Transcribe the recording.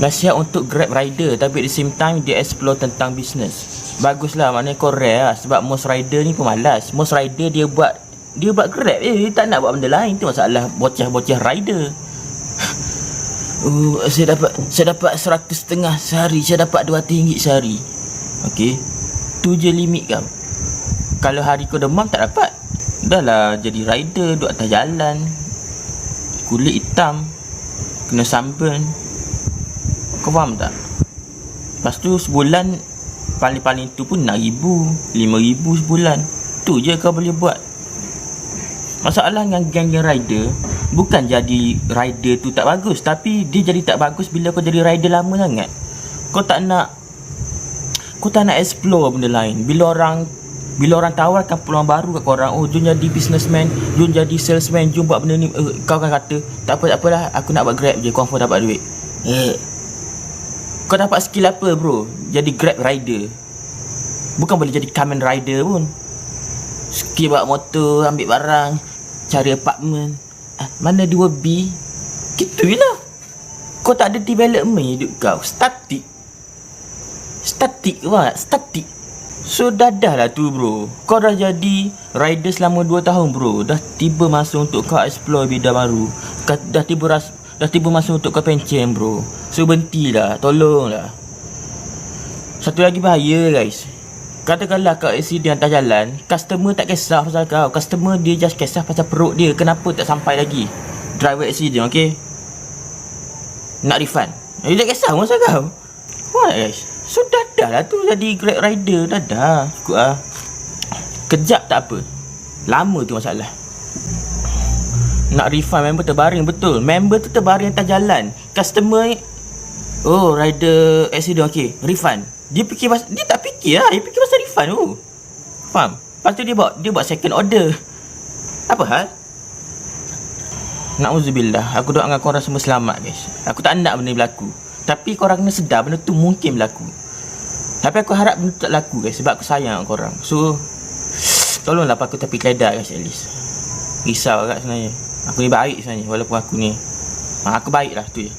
Nasihat untuk Grab rider, tapi at the same time dia explore tentang business. Baguslah, maknanya kau rare lah. Sebab most rider ni pemalas. Most rider dia buat Grab dia tak nak buat benda lain. Tu masalah bocah-bocah rider. Saya dapat 100.5 sehari, saya dapat RM200 sehari. Okey, tu je limit kau. Kalau hari kau demam tak dapat. Dah lah jadi rider, duduk atas jalan, kulit hitam, kena sunburn. Kau faham tak? Lepas tu sebulan paling-paling tu pun RM6,000, RM5,000 sebulan. Tu je kau boleh buat. Masalah dengan geng-geng rider, bukan jadi rider tu tak bagus, tapi dia jadi tak bagus bila kau jadi rider lama sangat. Kau tak nak explore benda lain. Bila orang tawarkan peluang baru kat korang, oh jom jadi businessman, jom jadi salesman, jom buat benda ni, kau akan kata tak apalah, aku nak buat Grab je, confirm dapat duit. Kau dapat skill apa bro? Jadi Grab rider. Bukan boleh jadi Kamen Rider pun. Skill bawa motor, ambil barang, cari apartment. Mana 2B? Gitu je lah. Kau tak ada development hidup kau. Static lah. Static. So dadah lah tu bro. Kau dah jadi rider selama 2 tahun bro. Dah tiba masa untuk kau explore bidang baru. Dah tiba masa untuk kau pencen bro. So berhentilah. Tolonglah. Satu lagi bahaya guys. Katakanlah kau accident atas jalan, customer tak kisah pasal kau. Customer dia just kisah pasal perut dia. Kenapa tak sampai lagi driver accident, okay? Nak refund. Dia tak kisah pasal kau. What guys? So dadah lah tu jadi Grab rider. Dadah. Cukup lah. Kejap tak apa. Lama tu masalah. Nak refund member terbaring. Betul, member tu terbaring atas jalan. Customer ni, oh rider accident, okay, refund. Dia tak fikir lah. Dia fikir pasal refund tu. Faham? Lepas tu dia buat second order. Apa hal? Na'udzubillah. Aku doakan korang semua selamat guys. Aku tak nak benda ni berlaku. Tapi korang kena sedar benda tu mungkin berlaku. Tapi aku harap benda tu tak berlaku guys. Sebab aku sayang korang. So tolonglah pakai tepi keledar guys at least. Risau agak sebenarnya. Aku ni baik sebenarnya. Walaupun aku ni aku baik lah tu je.